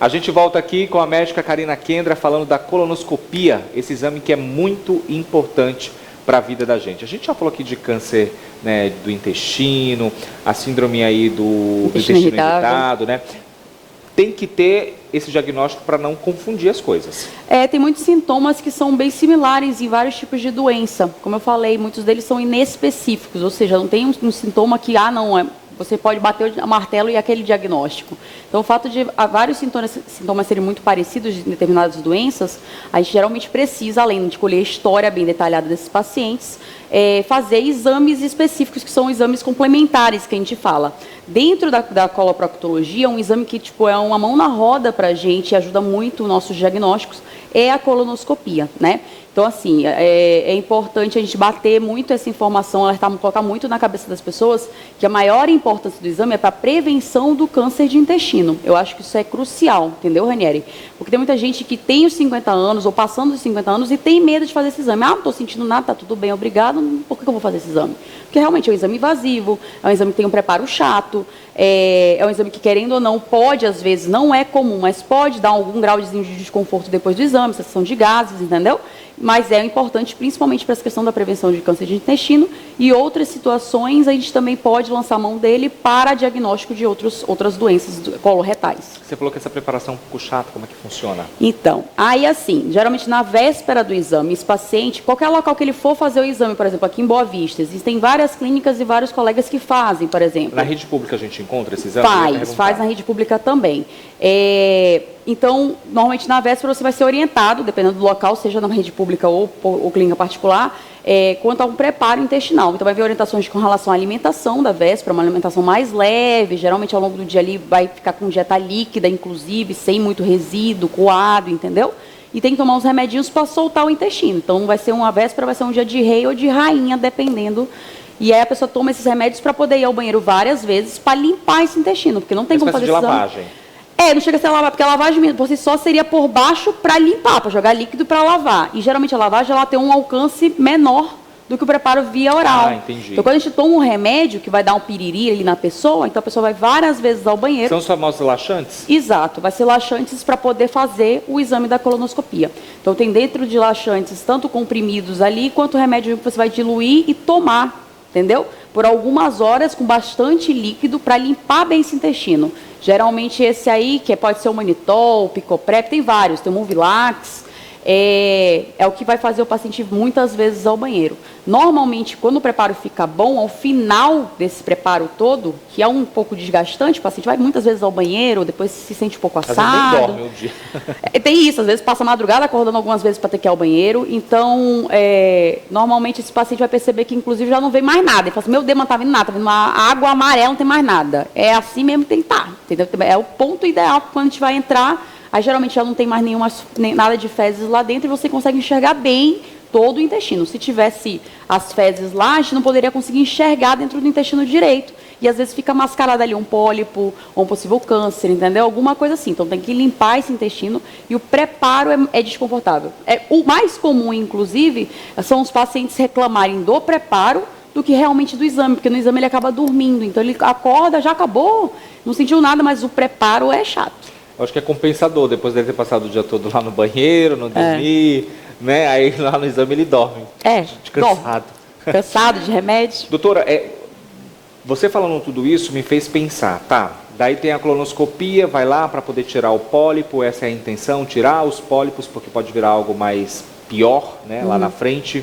A gente volta aqui com a médica Karina Kendra falando da colonoscopia, esse exame que é muito importante para a vida da gente. A gente já falou aqui de câncer, né, do intestino, a síndrome aí do intestino irritado, né? Tem que ter esse diagnóstico para não confundir as coisas. Tem muitos sintomas que são bem similares em vários tipos de doença. Como eu falei, muitos deles são inespecíficos, ou seja, não tem um sintoma que, você pode bater o martelo e aquele diagnóstico. Então, o fato de vários sintomas serem muito parecidos de determinadas doenças, a gente geralmente precisa, além de colher a história bem detalhada desses pacientes, fazer exames específicos, que são exames complementares que a gente fala. Dentro da coloproctologia, um exame que é uma mão na roda para a gente e ajuda muito os nossos diagnósticos, é a colonoscopia, né? Então, assim, é importante a gente bater muito essa informação, colocar muito na cabeça das pessoas que a maior importância do exame é para a prevenção do câncer de intestino. Eu acho que isso é crucial, entendeu, Ranieri? Porque tem muita gente que tem os 50 anos ou passando dos 50 anos e tem medo de fazer esse exame. Não estou sentindo nada, tá tudo bem, obrigado, por que eu vou fazer esse exame? Porque realmente é um exame invasivo, é um exame que tem um preparo chato, é um exame que, querendo ou não, pode, às vezes, não é comum, mas pode dar algum grau de desconforto depois do exame, sensação de gases, entendeu? Mas é importante, principalmente para essa questão da prevenção de câncer de intestino e outras situações, a gente também pode lançar a mão dele para diagnóstico de outras doenças coloretais. Você falou que essa preparação é um pouco chata, como é que funciona? Então, aí assim, geralmente na véspera do exame, esse paciente, qualquer local que ele for fazer o exame, por exemplo, aqui em Boa Vista, existem várias clínicas e vários colegas que fazem, por exemplo. Na rede pública a gente encontra esse exame? Faz na rede pública também. Então, normalmente na véspera você vai ser orientado, dependendo do local, seja na rede pública ou clínica particular, quanto a um preparo intestinal. Então, vai haver orientações com relação à alimentação da véspera, uma alimentação mais leve, geralmente ao longo do dia ali vai ficar com dieta líquida, inclusive, sem muito resíduo, coado, entendeu? E tem que tomar uns remedinhos para soltar o intestino. Então, uma véspera vai ser um dia de rei ou de rainha, dependendo. E aí a pessoa toma esses remédios para poder ir ao banheiro várias vezes para limpar esse intestino, porque não tem como fazer de lavagem. Não chega a ser lavagem, porque a lavagem por si só seria por baixo para limpar, para jogar líquido para lavar. E geralmente a lavagem ela tem um alcance menor do que o preparo via oral. Entendi. Então, quando a gente toma um remédio que vai dar um piriri ali na pessoa, então a pessoa vai várias vezes ao banheiro. São os famosos laxantes? Exato, vai ser laxantes para poder fazer o exame da colonoscopia. Então, tem dentro de laxantes tanto comprimidos ali, quanto remédio que você vai diluir e tomar, entendeu? Por algumas horas com bastante líquido para limpar bem esse intestino. Geralmente esse aí, que pode ser o Manitol, o Picoprep, tem vários, tem o Movilax, é o que vai fazer o paciente muitas vezes ao banheiro. Normalmente, quando o preparo fica bom, ao final desse preparo todo, que é um pouco desgastante, o paciente vai muitas vezes ao banheiro, depois se sente um pouco assado. Às vezes nem dorme um dia. Tem isso, às vezes passa a madrugada acordando algumas vezes para ter que ir ao banheiro. Então, normalmente esse paciente vai perceber que, inclusive, já não vem mais nada. Ele fala assim, meu Deus, não está vindo nada, está vindo uma água amarela, não tem mais nada. É assim mesmo que tem que estar, entendeu? É o ponto ideal quando a gente vai entrar. Aí, geralmente, já não tem mais nada de fezes lá dentro e você consegue enxergar bem todo o intestino. Se tivesse as fezes lá, a gente não poderia conseguir enxergar dentro do intestino direito. E, às vezes, fica mascarado ali um pólipo ou um possível câncer, entendeu? Alguma coisa assim. Então, tem que limpar esse intestino e o preparo é desconfortável. O mais comum, inclusive, são os pacientes reclamarem do preparo do que realmente do exame, porque no exame ele acaba dormindo. Então, ele acorda, já acabou, não sentiu nada, mas o preparo é chato. Eu acho que é compensador, depois dele ter passado o dia todo lá no banheiro, não dormir, né? Aí lá no exame ele dorme. Cansado. Cansado de remédio. Doutora, você falando tudo isso me fez pensar, tá? Daí tem a colonoscopia, vai lá para poder tirar o pólipo, essa é a intenção, tirar os pólipos, porque pode virar algo mais pior, né? Lá na frente.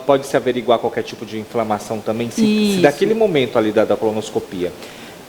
Pode-se averiguar qualquer tipo de inflamação também, se daquele momento ali da colonoscopia.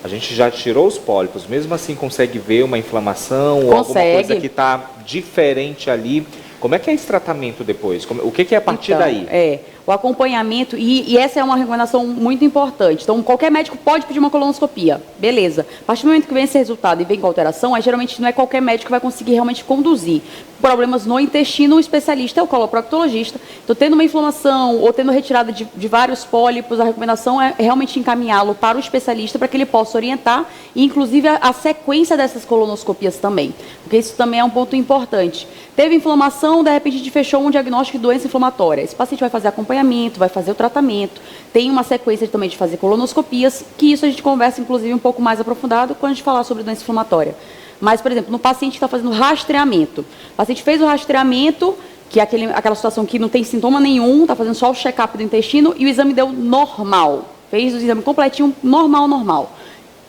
A gente já tirou os pólipos, mesmo assim consegue ver uma inflamação ou alguma coisa que está diferente ali. Como é que é esse tratamento depois? O que é a partir daí? O acompanhamento, e essa é uma recomendação muito importante. Então, qualquer médico pode pedir uma colonoscopia, beleza. A partir do momento que vem esse resultado e vem com alteração, aí geralmente não é qualquer médico que vai conseguir realmente conduzir. Problemas no intestino, o especialista é o coloproctologista. Então, tendo uma inflamação ou tendo retirada de vários pólipos, a recomendação é realmente encaminhá-lo para o especialista para que ele possa orientar, e inclusive a sequência dessas colonoscopias também, porque isso também é um ponto importante. Teve inflamação, de repente a gente fechou um diagnóstico de doença inflamatória. Esse paciente vai fazer acompanhamento, vai fazer o tratamento, tem uma sequência também de fazer colonoscopias, que isso a gente conversa inclusive um pouco mais aprofundado quando a gente falar sobre doença inflamatória. Mas, por exemplo, no paciente que está fazendo rastreamento, o paciente fez o rastreamento, que é aquela situação que não tem sintoma nenhum, está fazendo só o check-up do intestino e o exame deu normal. Fez o exame completinho, normal.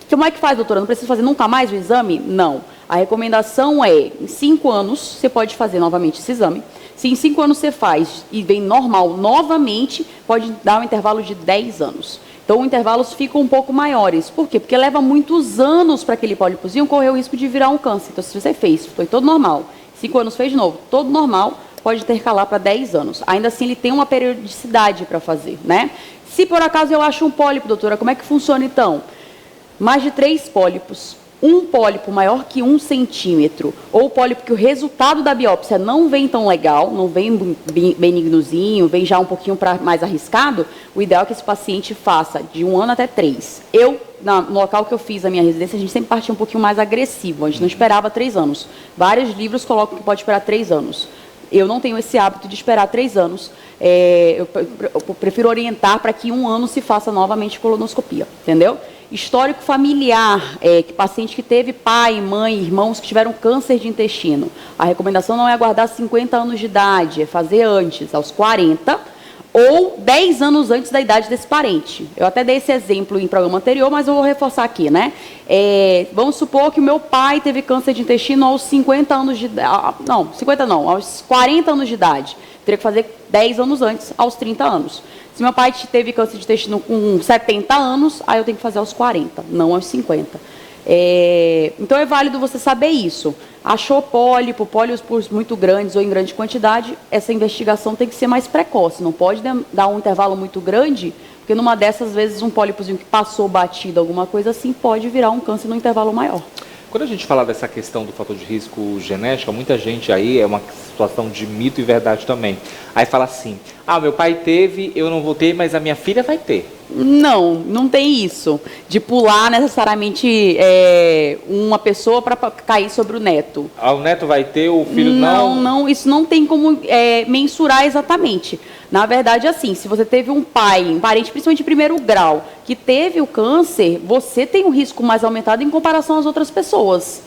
Como é que faz, doutora? Não precisa fazer nunca mais o exame? Não. A recomendação é, em 5 anos, você pode fazer novamente esse exame. Se em 5 anos você faz e vem normal novamente, pode dar um intervalo de 10 anos. Então, os intervalos ficam um pouco maiores. Por quê? Porque leva muitos anos para aquele pólipozinho correr o risco de virar um câncer. Então, se você fez, foi todo normal, 5 anos fez de novo, todo normal, pode intercalar para 10 anos. Ainda assim, ele tem uma periodicidade para fazer, né? Se por acaso eu acho um pólipo, doutora, como é que funciona então? Mais de 3 pólipos, um pólipo maior que 1 centímetro, ou pólipo que o resultado da biópsia não vem tão legal, não vem benignozinho, vem já um pouquinho mais arriscado, o ideal é que esse paciente faça de 1 ano até 3. No local que eu fiz a minha residência, a gente sempre partia um pouquinho mais agressivo, a gente não esperava 3 anos. Vários livros colocam que pode esperar 3 anos. Eu não tenho esse hábito de esperar 3 anos. Eu prefiro orientar para que em 1 ano se faça novamente colonoscopia, entendeu? Histórico familiar, que paciente que teve pai, mãe, irmãos que tiveram câncer de intestino. A recomendação não é aguardar 50 anos de idade, é fazer antes, aos 40, ou 10 anos antes da idade desse parente. Eu até dei esse exemplo em programa anterior, mas eu vou reforçar aqui, né? Vamos supor que o meu pai teve câncer de intestino aos 50 anos de idade. Não, 50 não, aos 40 anos de idade. Teria que fazer 10 anos antes, aos 30 anos. Se meu pai teve câncer de intestino com 70 anos, aí eu tenho que fazer aos 40, não aos 50. Então é válido você saber isso. Achou pólipos muito grandes ou em grande quantidade, essa investigação tem que ser mais precoce, não pode dar um intervalo muito grande, porque numa dessas vezes um pólipozinho que passou batido, alguma coisa assim, pode virar um câncer num intervalo maior. Quando a gente fala dessa questão do fator de risco genético, muita gente aí, é uma situação de mito e verdade também. Aí fala assim, meu pai teve, eu não vou ter, mas a minha filha vai ter. Não tem isso, de pular necessariamente uma pessoa para cair sobre o neto. O neto vai ter, o filho não? Não, isso não tem como mensurar exatamente. Na verdade, assim, se você teve um parente, principalmente de primeiro grau, que teve o câncer, você tem um risco mais aumentado em comparação às outras pessoas.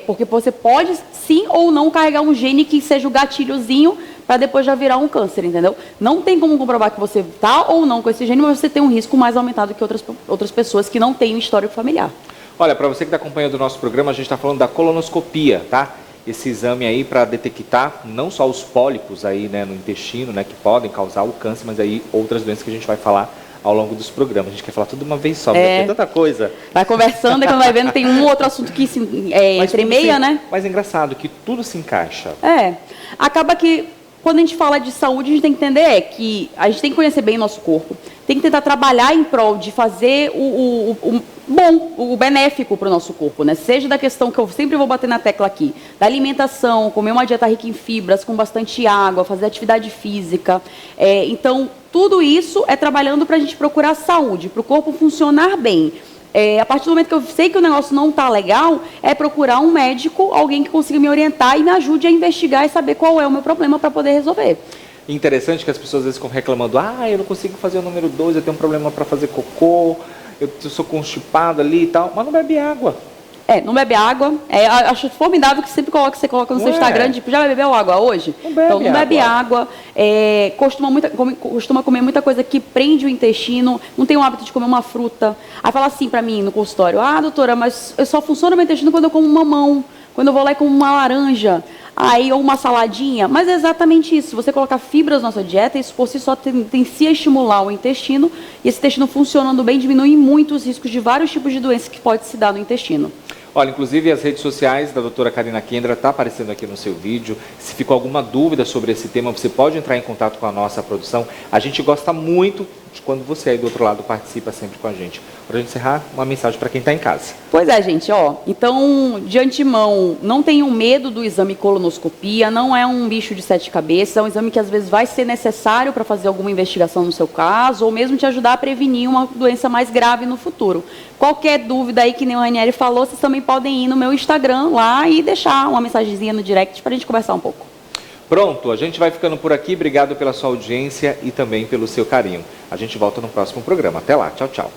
Porque você pode, sim ou não, carregar um gene que seja o gatilhozinho para depois já virar um câncer, entendeu? Não tem como comprovar que você está ou não com esse gene, mas você tem um risco mais aumentado que outras pessoas que não têm um histórico familiar. Olha, para você que está acompanhando o nosso programa, a gente está falando da colonoscopia, tá? Esse exame aí para detectar não só os pólipos aí, né, no intestino, né, que podem causar o câncer, mas aí outras doenças que a gente vai falar ao longo dos programas. A gente quer falar tudo de uma vez só, porque tem tanta coisa. Vai conversando e quando vai vendo tem um outro assunto que entremeia, né? Mas é engraçado que tudo se encaixa. Acaba que quando a gente fala de saúde, a gente tem que entender que a gente tem que conhecer bem o nosso corpo, tem que tentar trabalhar em prol de fazer o benéfico para o nosso corpo, né? Seja da questão que eu sempre vou bater na tecla aqui, da alimentação, comer uma dieta rica em fibras, com bastante água, fazer atividade física. Então, tudo isso é trabalhando para a gente procurar saúde, para o corpo funcionar bem. A partir do momento que eu sei que o negócio não está legal, é procurar um médico, alguém que consiga me orientar e me ajude a investigar e saber qual é o meu problema para poder resolver. Interessante que as pessoas às vezes ficam reclamando, eu não consigo fazer o número 2, eu tenho um problema para fazer cocô, eu sou constipado ali e tal, mas não bebe água. Não bebe água. Acho formidável que sempre você coloca no seu Instagram, tipo, já bebeu água hoje? Então, não bebe água. Costuma comer muita coisa que prende o intestino, não tem o hábito de comer uma fruta. Aí fala assim pra mim no consultório, doutora, mas eu só funciona meu intestino quando eu como mamão, quando eu vou lá e como uma laranja, ou uma saladinha. Mas é exatamente isso. Se você colocar fibras na sua dieta, isso por si só tendencia a estimular o intestino, e esse intestino funcionando bem diminui muito os riscos de vários tipos de doenças que pode se dar no intestino. Olha, inclusive as redes sociais da doutora Karina Kendra está aparecendo aqui no seu vídeo. Se ficou alguma dúvida sobre esse tema, você pode entrar em contato com a nossa produção. A gente gosta muito de quando você aí do outro lado participa sempre com a gente. Para a gente encerrar, uma mensagem para quem está em casa. Pois é, gente, então, de antemão, não tenham medo do exame colonoscopia, não é um bicho de 7 cabeças, é um exame que às vezes vai ser necessário para fazer alguma investigação no seu caso, ou mesmo te ajudar a prevenir uma doença mais grave no futuro. Qualquer dúvida aí, que nem o Ranieri falou, vocês também podem ir no meu Instagram lá e deixar uma mensagenzinha no direct para a gente conversar um pouco. Pronto, a gente vai ficando por aqui. Obrigado pela sua audiência e também pelo seu carinho. A gente volta no próximo programa. Até lá. Tchau, tchau.